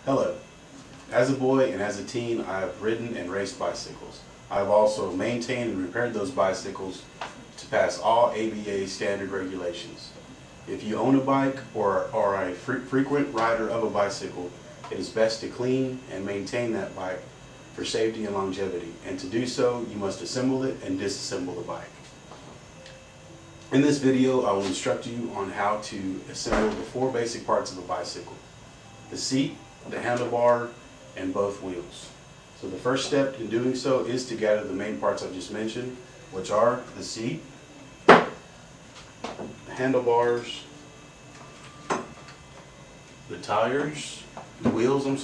Hello. As a boy and as a teen, I have ridden and raced bicycles. I have also maintained and repaired those bicycles to pass all ABA standard regulations. If you own a bike or are a frequent rider of a bicycle, it is best to clean and maintain that bike for safety and longevity. And to do so, you must assemble it and disassemble the bike. In this video, I will instruct you on how to assemble the 4 basic parts of a bicycle: the seat, the handlebar, and both wheels. So the first step in doing so is to gather the main parts I've just mentioned, which are the seat, the handlebars, the tires, the wheels, and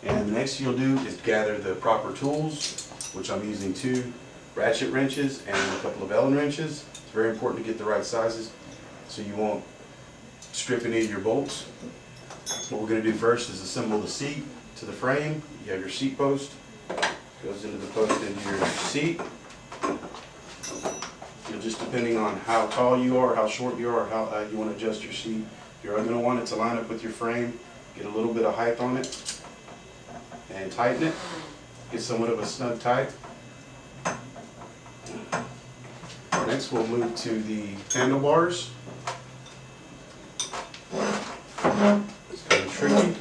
the next you'll do is gather the proper tools, which I'm using 2 ratchet wrenches and a couple of Allen wrenches. It's very important to get the right sizes so you won't strip any of your bolts. What we're going to do first is assemble the seat to the frame. You have your seat post, goes into the post into your seat. Just depending on how tall you are, how short you are, how you want to adjust your seat. You're going to want it to line up with your frame. Get a little bit of height on it and tighten it. Get somewhat of a snug tight. Next we'll move to the handlebars. It's kind of tricky.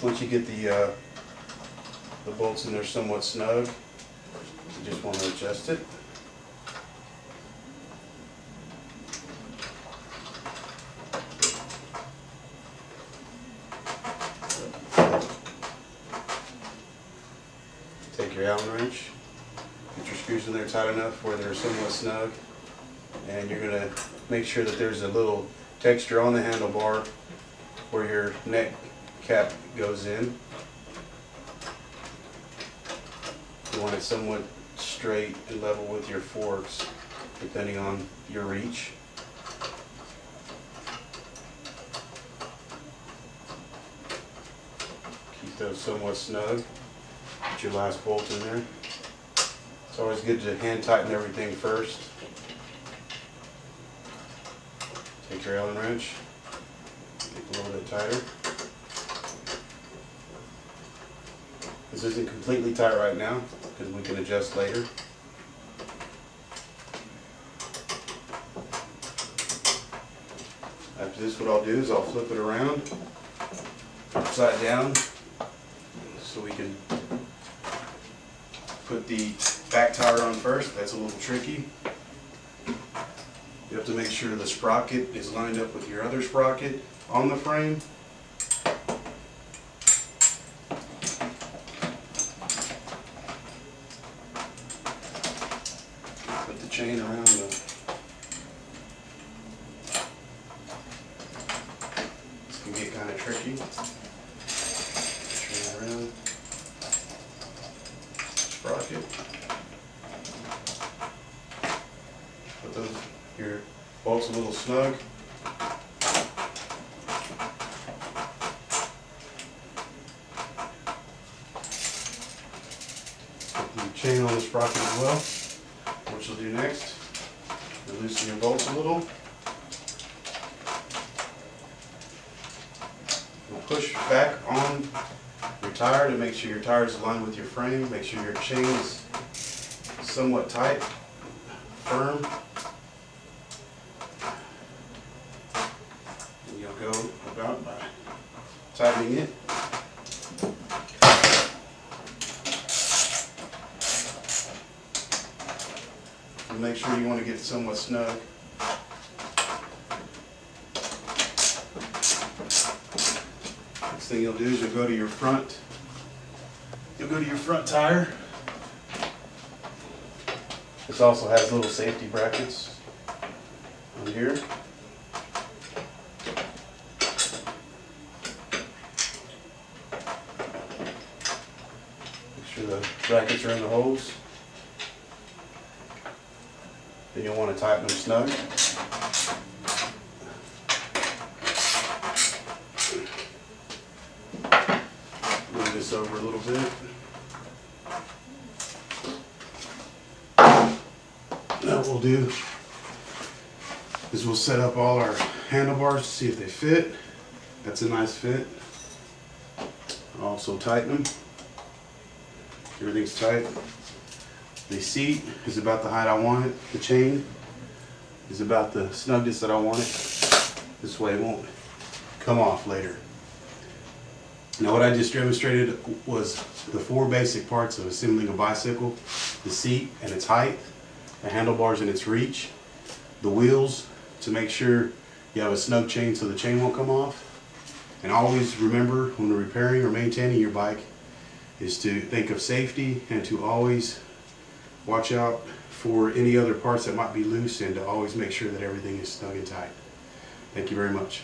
Once you get the bolts in there somewhat snug, you just want to adjust it. Take your Allen wrench, get your screws in there tight enough where they're somewhat snug, and you're going to make sure that there's a little texture on the handlebar where your neck cap goes in. You want it somewhat straight and level with your forks, depending on your reach. Keep those somewhat snug. Put your last bolt in there. It's always good to hand tighten everything first. Take your Allen wrench, make it a little bit tighter. This isn't completely tight right now because we can adjust later. After this, what I'll do is I'll flip it around upside down so we can put the back tire on first. That's a little tricky. You have to make sure the sprocket is lined up with your other sprocket on the frame. Put the chain around the This can get kind of tricky. Chain around sprocket. Put your bolts a little snug. Put the chain on the sprocket as well. What you'll do next, you'll loosen your bolts a little. You'll push back on your tire to make sure your tire is aligned with your frame. Make sure your chain is somewhat tight, firm. And you'll go about by tightening it. Make sure you want to get somewhat snug. Next thing you'll do is you'll go to your front. You'll go to your front tire. This also has little safety brackets on here. Make sure the brackets are in the holes. Then you'll want to tighten them snug. over a little bit. Now what we'll do is we'll set up all our handlebars to see if they fit. That's a nice fit. Also tighten them. Everything's tight. The seat is about the height I want it. The chain is about the snugness that I want it. This way it won't come off later. Now what I just demonstrated was the 4 basic parts of assembling a bicycle: the seat and its height, the handlebars and its reach, the wheels to make sure you have a snug chain so the chain won't come off. And always remember, when repairing or maintaining your bike, is to think of safety and to always watch out for any other parts that might be loose, and to always make sure that everything is snug and tight. Thank you very much.